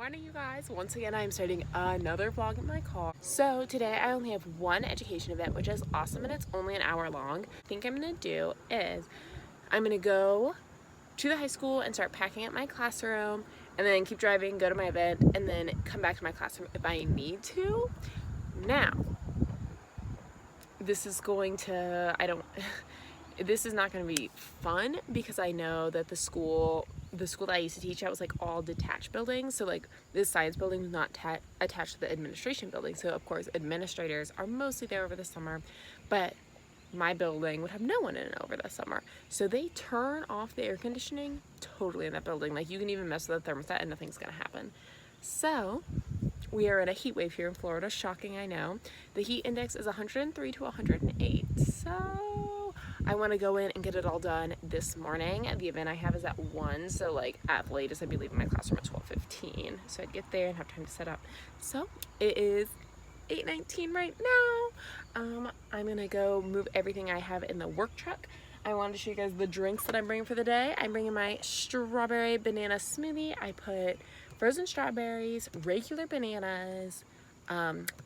Morning, you guys. Once again, I'm starting another vlog in my car. So today I only have one education event, which is awesome, and it's only an hour long. I think I'm gonna do is I'm gonna go to the high school and start packing up my classroom, and then keep driving, go to my event, and then come back to my classroom if I need to. Now, this is going to, this is not going to be fun because I know that the school that I used to teach at was like all detached buildings. So like this science building was not attached to the administration building. So of course administrators are mostly there over the summer, but my building would have no one in it over the summer. So they turn off the air conditioning totally in that building. Like you can even mess with the thermostat and nothing's gonna happen. So we are in a heat wave here in Florida. Shocking, I know. The heat index is 103 to 108. So I want to go in and get it all done this morning. The event I have is at 1, so like at the latest I'd be leaving my classroom at 12:15. So I'd get there and have time to set up. So it is 8:19 right now. I'm gonna go move everything I have in the work truck. I wanted to show you guys the drinks that I'm bringing for the day. I'm bringing my strawberry banana smoothie. I put frozen strawberries, regular bananas,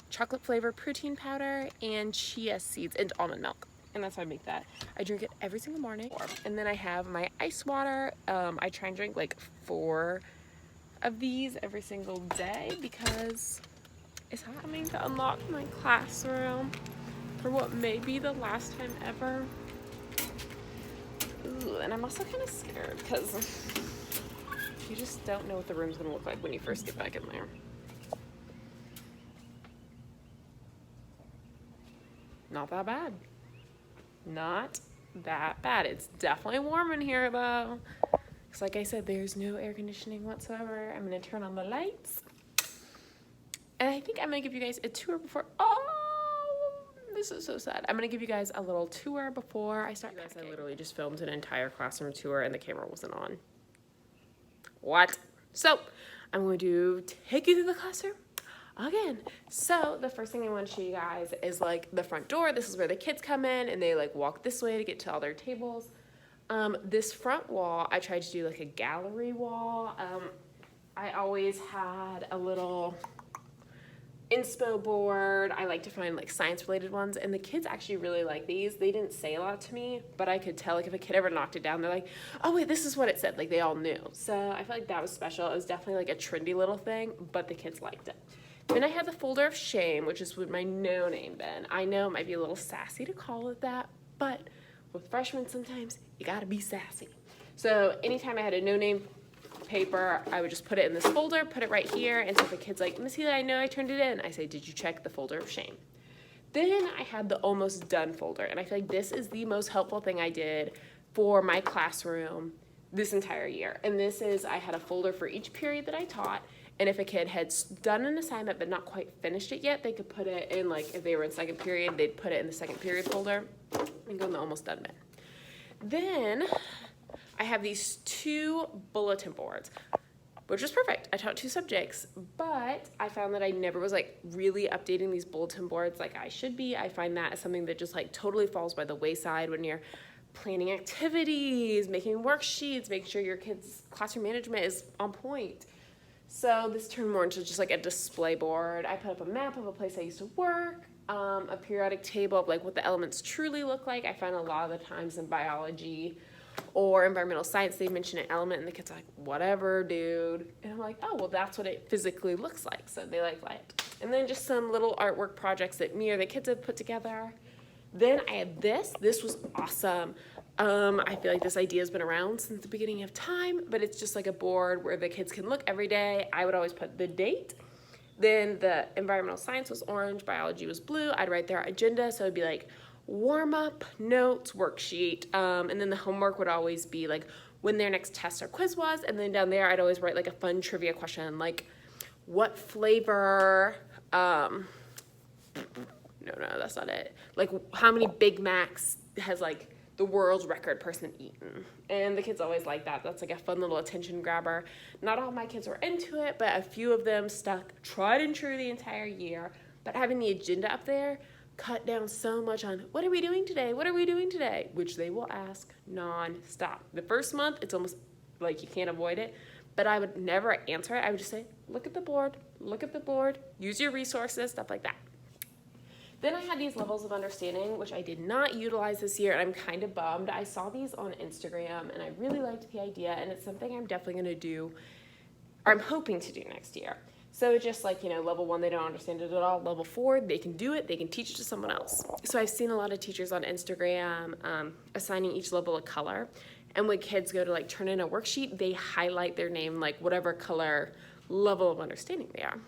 chocolate flavored protein powder, and chia seeds and almond milk. And that's how I make that. I drink it every single morning. And then I have my ice water. I try and drink like 4 of these every single day because it's happening to unlock my classroom for what may be the last time ever. Ooh, and I'm also kind of scared because you just don't know what the room's gonna look like when you first get back in there. Not that bad. Not that bad. It's definitely warm in here though. Because like I said, there's no air conditioning whatsoever. I'm gonna turn on the lights. And I think I'm gonna give you guys a tour before, this is so sad. I'm gonna give you guys a little tour before I start. You guys, I literally just filmed an entire classroom tour and the camera wasn't on. What? So I'm going to take you through the classroom again. So the first thing I want to show you guys is like the front door. This is where the kids come in and they like walk this way to get to all their tables. This front wall, I tried to do like a gallery wall. I always had a little inspo board. I like to find like science related ones, and the kids actually really like these. They didn't say a lot to me, but I could tell like if a kid ever knocked it down, they're like, oh wait, this is what it said. Like they all knew. So I feel like that was special. It was definitely like a trendy little thing, but the kids liked it. Then I have the folder of shame, which is with my no name bin. I know it might be a little sassy to call it that, but with freshmen sometimes you gotta be sassy. So anytime I had a no name paper, I would just put it in this folder, put it right here, and so if the kid's like, Miss Healy, I know I turned it in, I say, did you check the folder of shame? Then I had the almost done folder, and I feel like this is the most helpful thing I did for my classroom this entire year. And this is, I had a folder for each period that I taught, and if a kid had done an assignment but not quite finished it yet, they could put it in, like if they were in second period, they'd put it in the second period folder and go in the almost done bin. Then I have these 2 bulletin boards, which is perfect. I taught 2 subjects, but I found that I never was like really updating these bulletin boards like I should be. I find that as something that just like totally falls by the wayside when you're planning activities, making worksheets, making sure your kids' classroom management is on point. So this turned more into just like a display board. I put up a map of a place I used to work, a periodic table of like what the elements truly look like. I find a lot of the times in biology or environmental science, they mention an element and the kids are like, whatever, dude. And I'm like, oh, well, that's what it physically looks like. So they like it. And then just some little artwork projects that me or the kids have put together. Then I had this. This was awesome. I feel like this idea has been around since the beginning of time, but it's just like a board where the kids can look every day. I would always put the date. Then the environmental science was orange, biology was blue. I'd write their agenda, so it'd be like warm-up, notes, worksheet, and then the homework would always be like when their next test or quiz was, and then down there I'd always write like a fun trivia question, like what flavor, no, that's not it, like how many Big Macs has like the world's record person eaten, and the kids always like that. That's like a fun little attention grabber. Not all my kids were into it, but a few of them stuck tried and true the entire year. But having the agenda up there cut down so much on what are we doing today? What are we doing today? Which they will ask non-stop. The first month, it's almost like you can't avoid it. but I would never answer it. I would just say, look at the board, use your resources, stuff like that. Then I had these levels of understanding, which I did not utilize this year, and I'm kind of bummed. I saw these on Instagram, and I really liked the idea, and it's something I'm definitely going to do, or I'm hoping to do next year. So just like, level 1, they don't understand it at all. Level 4, they can do it. They can teach it to someone else. So I've seen a lot of teachers on Instagram assigning each level a color. And when kids go to like turn in a worksheet, they highlight their name, like whatever color level of understanding they are.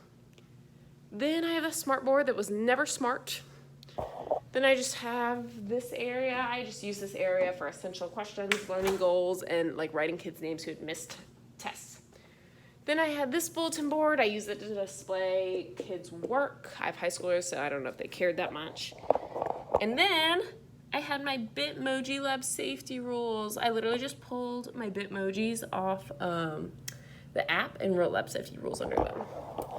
Then I have a smart board that was never smart. Then I just have this area. I just use this area for essential questions, learning goals, and like writing kids' names who had missed tests. Then I had this bulletin board. I use it to display kids' work. I have high schoolers, so I don't know if they cared that much. And then I had my Bitmoji Lab safety rules. I literally just pulled my Bitmojis off the app and wrote lab safety rules under them.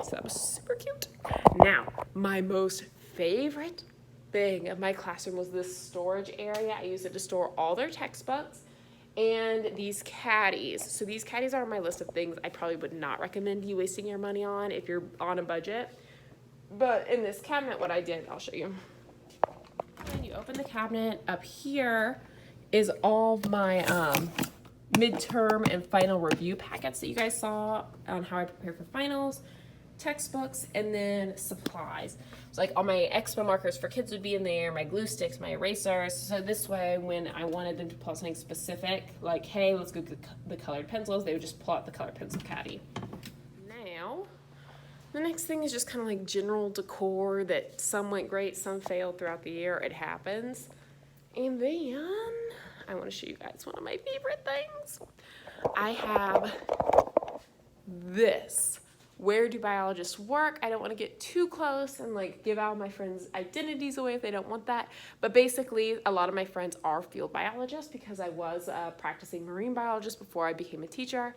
So that was super cute. Now, my most favorite thing of my classroom was this storage area. I use it to store all their textbooks and these caddies. So these caddies are on my list of things I probably would not recommend you wasting your money on if you're on a budget. But in this cabinet, what I did, I'll show you. When you open the cabinet, up here is all of my midterm and final review packets that you guys saw on how I prepare for finals, textbooks, and then supplies. So like all my Expo markers for kids would be in there, my glue sticks, my erasers. So this way, when I wanted them to pull out something specific, like, hey, let's go get the colored pencils, they would just pull out the colored pencil caddy. Now, the next thing is just kind of like general decor that some went great, some failed throughout the year. It happens. And then I want to show you guys one of my favorite things. I have this. Where do biologists work? I don't want to get too close and like give out my friends' identities away if they don't want that. But basically, a lot of my friends are field biologists because I was a practicing marine biologist before I became a teacher.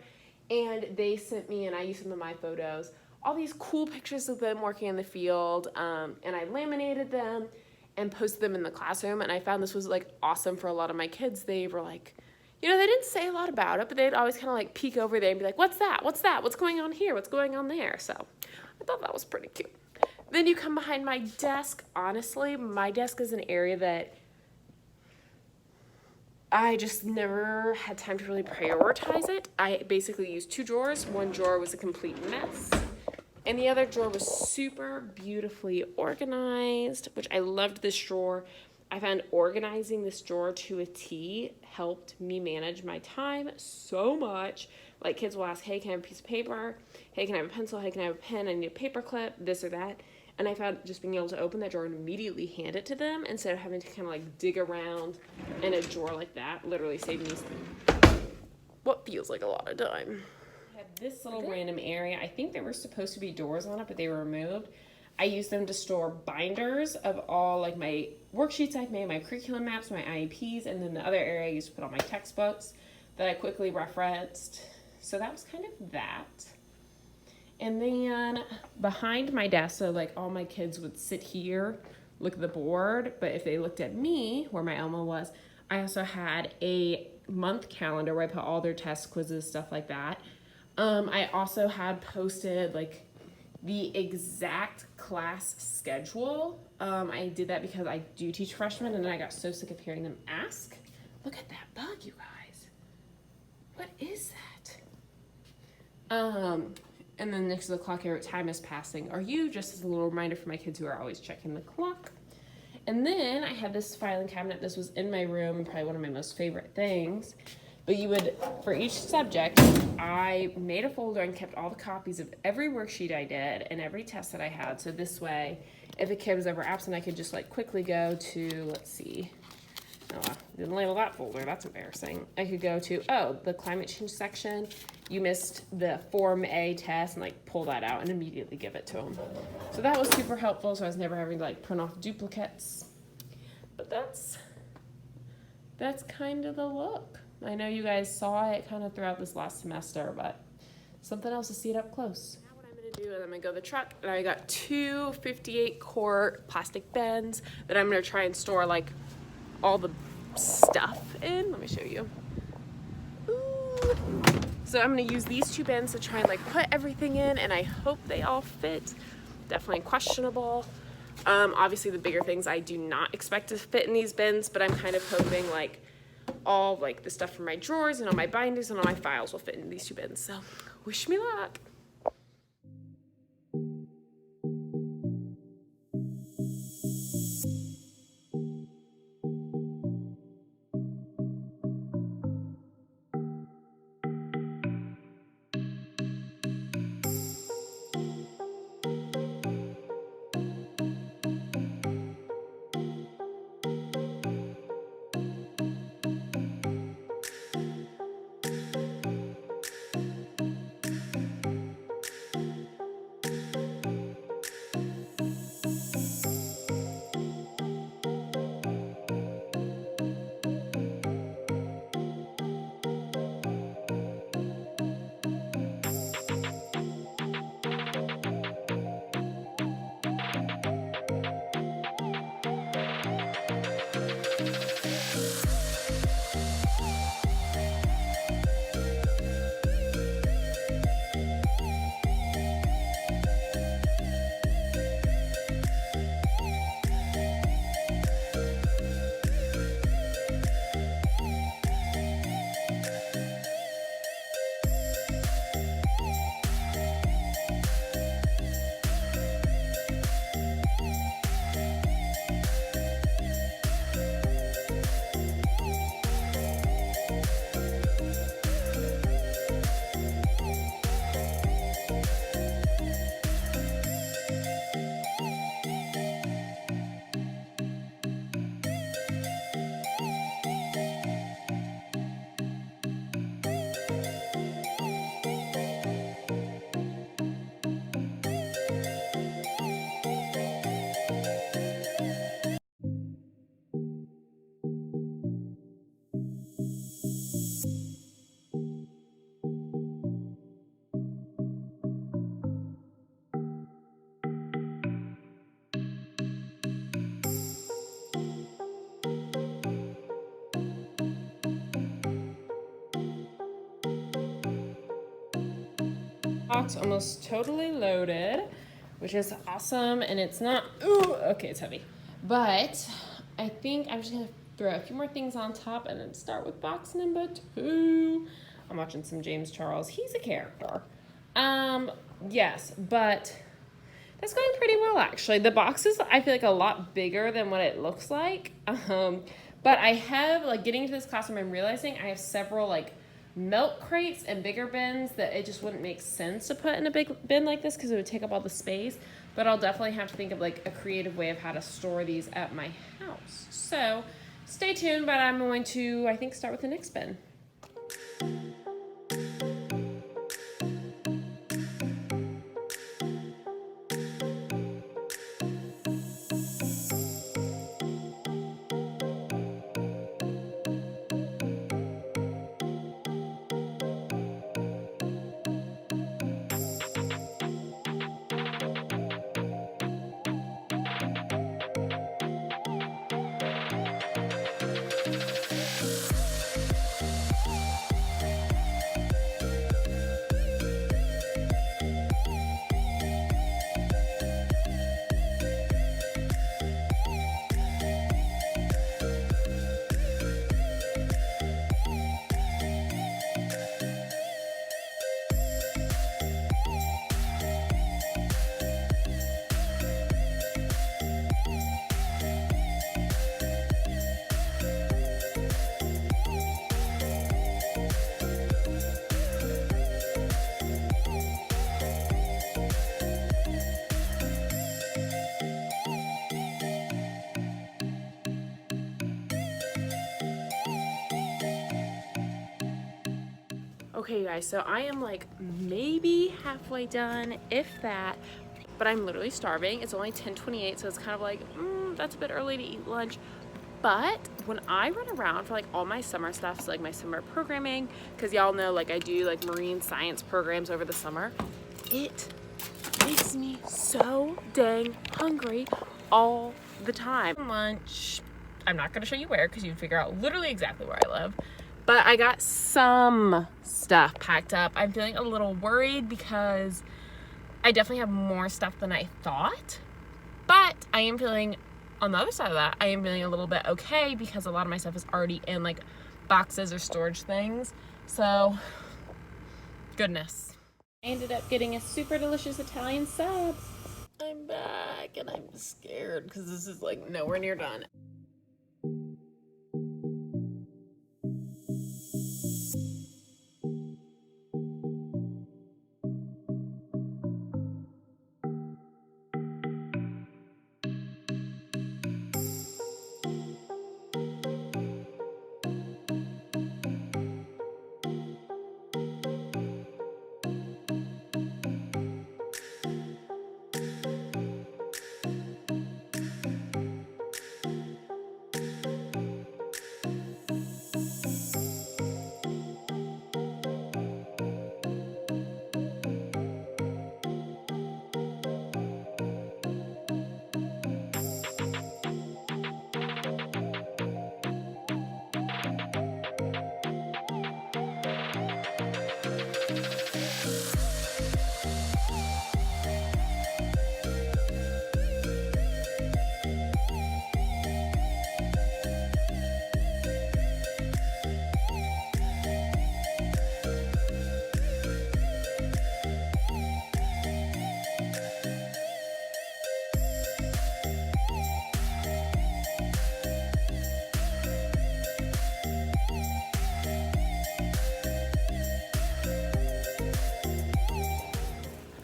And they sent me, and I used some of my photos, all these cool pictures of them working in the field. And I laminated them and posted them in the classroom. And I found this was like awesome for a lot of my kids. They were like, they didn't say a lot about it, but they'd always kind of like peek over there and be like, what's that? What's that? What's going on here? What's going on there? So I thought that was pretty cute. Then you come behind my desk. Honestly, my desk is an area that I just never had time to really prioritize it. I basically used 2 drawers. One drawer was a complete mess, and the other drawer was super beautifully organized, which I loved this drawer. I found organizing this drawer to a T helped me manage my time so much. Like kids will ask, hey, can I have a piece of paper? Hey, can I have a pencil? Hey, can I have a pen? I need a paper clip, this or that. And I found just being able to open that drawer and immediately hand it to them instead of having to kind of like dig around in a drawer like that literally saved me what feels like a lot of time. I had this little random area. I think there were supposed to be doors on it, but they were removed. I use them to store binders of all like my worksheets I've made, my curriculum maps, my IEPs, and then the other area I used to put all my textbooks that I quickly referenced. So that was kind of that. And then behind my desk, so like all my kids would sit here, look at the board, but if they looked at me, where my Elmo was, I also had a month calendar where I put all their tests, quizzes, stuff like that. I also had posted like the exact class schedule. I did that because I do teach freshmen, and then I got so sick of hearing them ask. Look at that bug, you guys. What is that? And then next to the clock, I wrote time is passing. Are you? Just as a little reminder for my kids who are always checking the clock. And then I had this filing cabinet. This was in my room, probably one of my most favorite things. But you would, for each subject, I made a folder and kept all the copies of every worksheet I did and every test that I had. So this way, if a kid was ever absent, I could just like quickly go to, let's see. Oh, I didn't label that folder. That's embarrassing. I could go to, the climate change section. You missed the Form A test and like pull that out and immediately give it to them. So that was super helpful. So I was never having to like print off duplicates. But that's kind of the look. I know you guys saw it kind of throughout this last semester, but something else to see it up close. Now what I'm going to do is I'm going to go to the truck, and I got 2 58-quart plastic bins that I'm going to try and store like all the stuff in. Let me show you. Ooh. So I'm gonna use these 2 bins to try and like put everything in, and I hope they all fit. Definitely questionable. Obviously the bigger things I do not expect to fit in these bins, but I'm kind of hoping like all like the stuff from my drawers and all my binders and all my files will fit in these 2 bins. So wish me luck. Box almost totally loaded, which is awesome, and it's not, ooh, okay, it's heavy. But I think I'm just gonna throw a few more things on top and then start with box number 2. I'm watching some James Charles. He's a character. Yes, but that's going pretty well, actually. The box is, I feel like, a lot bigger than what it looks like. But I have, like, getting into this classroom, I'm realizing I have several, like, milk crates and bigger bins that it just wouldn't make sense to put in a big bin like this because it would take up all the space. But I'll definitely have to think of like a creative way of how to store these at my house. So stay tuned, but I'm going to, I think, start with the next bin. Okay, guys, so I am like maybe halfway done, if that, but I'm literally starving. It's only 10:28, so it's kind of like, that's a bit early to eat lunch. But when I run around for like all my summer stuff, so like my summer programming, because y'all know like I do like marine science programs over the summer, it makes me so dang hungry all the time. Lunch, I'm not gonna show you where because you'd figure out literally exactly where I live. But I got some stuff packed up. I'm feeling a little worried because I definitely have more stuff than I thought. But I am feeling, on the other side of that, I am feeling a little bit okay because a lot of my stuff is already in like boxes or storage things. So, goodness. I ended up getting a super delicious Italian sub. I'm back and I'm scared because this is like nowhere near done.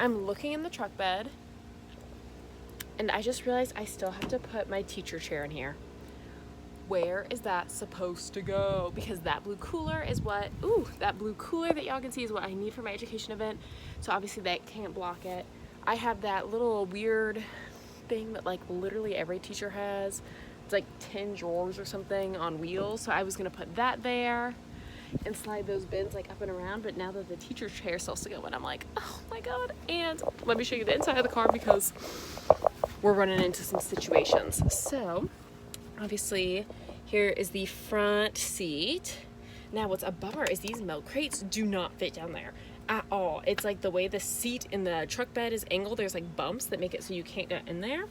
I'm looking in the truck bed and I just realized I still have to put my teacher chair in here. Where is that supposed to go? Because that blue cooler is what, that blue cooler that y'all can see is what I need for my education event. So obviously that can't block it. I have that little weird thing that like literally every teacher has. It's like 10 drawers or something on wheels. So I was gonna put that there and slide those bins like up and around, but now that the teacher chair is supposed to go in, I'm like, oh my god. And let me show you the inside of the car because we're running into some situations. So obviously here is the front seat. Now what's a bummer is these milk crates do not fit down there at all. It's like the way the seat in the truck bed is angled, there's like bumps that make it so you can't get in there.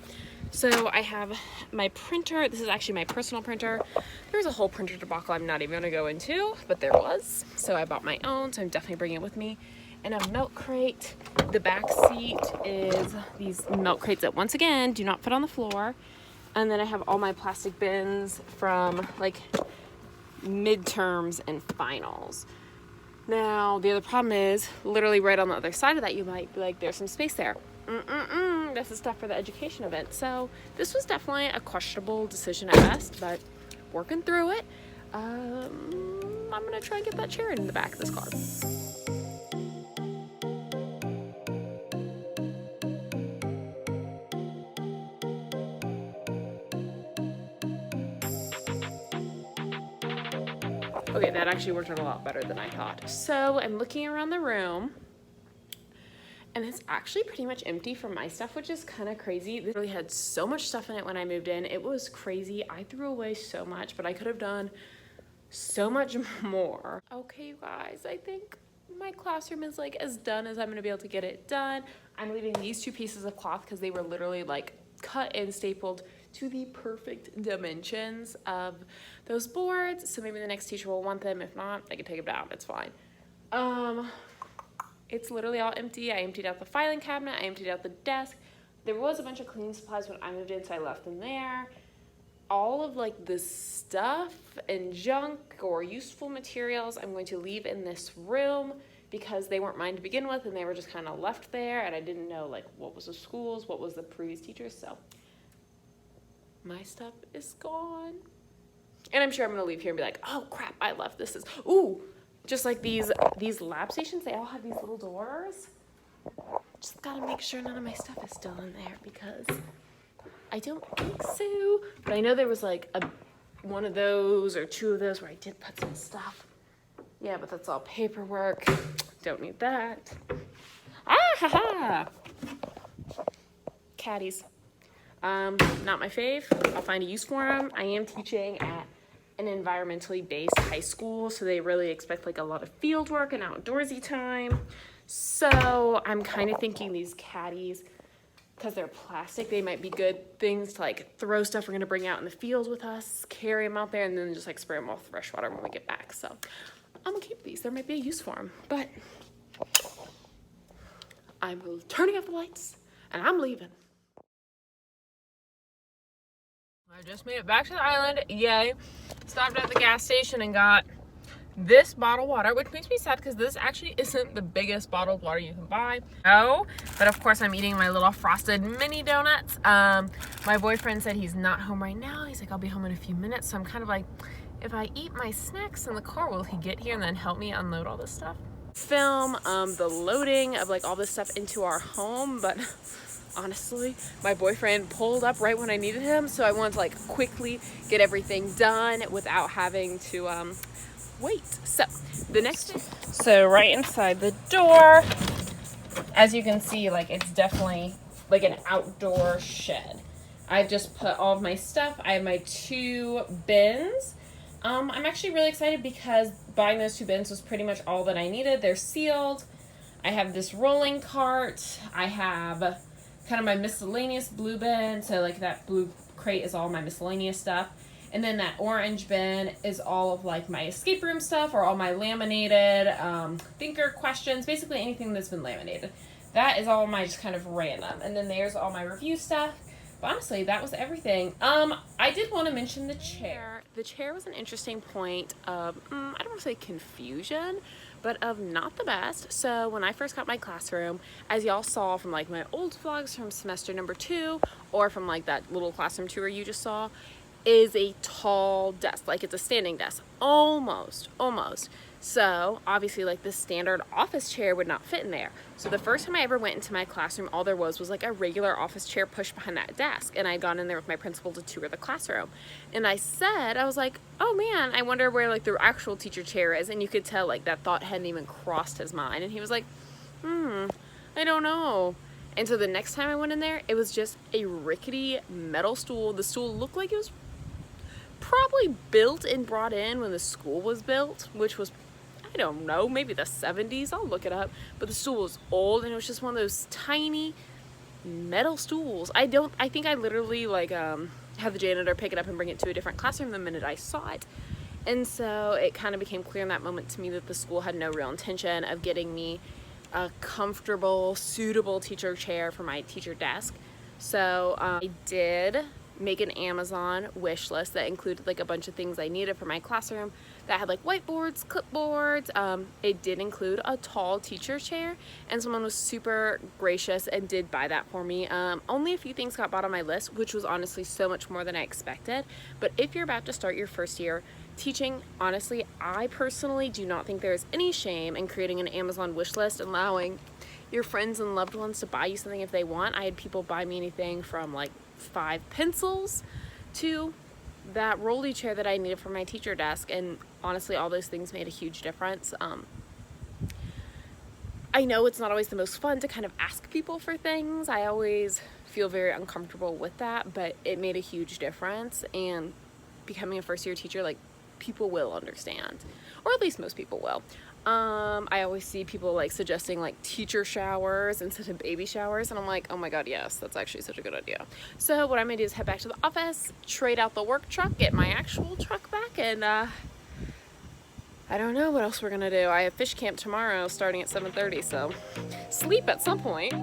So I have my printer. This is actually my personal printer. There's a whole printer debacle I'm not even gonna go into, but there was. So I bought my own, so I'm definitely bringing it with me. And a milk crate. The back seat is these milk crates that once again do not fit on the floor. And then I have all my plastic bins from like midterms and finals. Now, the other problem is literally right on the other side of that, you might be like, there's some space there. This is stuff for the education event. So this was definitely a questionable decision at best, but working through it. I'm gonna try and get that chair in the back of this car. Okay, that actually worked out a lot better than I thought. So I'm looking around the room and it's actually pretty much empty from my stuff, which is kind of crazy. It really had so much stuff in it when I moved in. It was crazy. I threw away so much, but I could have done so much more. Okay, you guys, I think my classroom is like as done as I'm gonna be able to get it done. I'm leaving these 2 pieces of cloth because they were literally like cut and stapled to the perfect dimensions of those boards. So maybe the next teacher will want them. If not, I can take them down. It's fine. It's literally all empty. I emptied out the filing cabinet. I emptied out the desk. There was a bunch of cleaning supplies when I moved in, so I left them there. All of like the stuff and junk or useful materials I'm going to leave in this room because they weren't mine to begin with and they were just kind of left there and I didn't know like what was the schools, what was the previous teachers. So my stuff is gone. And I'm sure I'm gonna leave here and be like, oh crap, I left this. Just like these lab stations, they all have these little doors. Just gotta make sure none of my stuff is still in there because I don't think so. But I know there was like one of those or 2 of those where I did put some stuff. Yeah, but that's all paperwork. Don't need that. Caddies. Not my fave. I'll find a use for them. I am teaching at an environmentally based high school, so they really expect like a lot of field work and outdoorsy time. So I'm kind of thinking these caddies, because they're plastic, they might be good things to like throw stuff we're gonna bring out in the field with us, carry them out there, and then just like spray them off with fresh water when we get back. So I'm gonna keep these. There might be a use for them, but I'm turning off the lights and I'm leaving. I just made it back to the island. Yay. Stopped at the gas station and got this bottled water, which makes me sad because this actually isn't the biggest bottled water you can buy. No, but of course I'm eating my little frosted mini donuts. My boyfriend said he's not home right now. He's like, I'll be home in a few minutes. So I'm kind of like, if I eat my snacks in the car, will he get here and then help me unload all this stuff? Film the loading of like all this stuff into our home, but honestly, my boyfriend pulled up right when I needed him, so I wanted to like quickly get everything done without having to wait. So the next thing, so right inside the door, as you can see, like it's definitely like an outdoor shed. I just put all of my stuff. I have my 2 bins. I'm actually really excited because buying those 2 bins was pretty much all that I needed. They're sealed. I have this rolling cart. I have kind of my miscellaneous blue bin. So like that blue crate is all my miscellaneous stuff. And then that orange bin is all of like my escape room stuff or all my laminated thinker questions, basically anything that's been laminated. That is all my just kind of random. And then there's all my review stuff. But honestly, that was everything. I did want to mention the chair. The chair was an interesting point of, I don't want to say confusion, but of not the best. So when I first got my classroom, as y'all saw from like my old vlogs from semester number 2, or from like that little classroom tour you just saw, is a tall desk. Like it's a standing desk, almost. So obviously like the standard office chair would not fit in there. So the first time I ever went into my classroom, all there was like a regular office chair pushed behind that desk. And I'd gone in there with my principal to tour the classroom. And I was like, oh man, I wonder where like the actual teacher chair is. And you could tell like that thought hadn't even crossed his mind. And he was like, I don't know. And so the next time I went in there, it was just a rickety metal stool. The stool looked like it was probably built and brought in when the school was built, which was, I don't know, maybe the 70s. I'll look it up. But the stool was old, and it was just one of those tiny metal stools. I think I literally like had the janitor pick it up and bring it to a different classroom the minute I saw it. And so it kind of became clear in that moment to me that the school had no real intention of getting me a comfortable, suitable teacher chair for my teacher desk. So I did make an Amazon wish list that included like a bunch of things I needed for my classroom that had like whiteboards, clipboards. It did include a tall teacher chair, and someone was super gracious and did buy that for me. Only a few things got bought on my list, which was honestly so much more than I expected. But if you're about to start your first year teaching, honestly, I personally do not think there's any shame in creating an Amazon wish list, allowing your friends and loved ones to buy you something if they want. I had people buy me anything from like 5 pencils to that rolly chair that I needed for my teacher desk, and honestly all those things made a huge difference. I know it's not always the most fun to kind of ask people for things. I always feel very uncomfortable with that, but it made a huge difference. And becoming a first year teacher, like, people will understand, or at least most people will. I always see people like suggesting like teacher showers instead of baby showers, and I'm like, oh my god, yes, that's actually such a good idea. So what I'm gonna do is head back to the office, trade out the work truck, get my actual truck back, and I don't know what else we're gonna do. I have fish camp tomorrow starting at 7:30, so sleep at some point.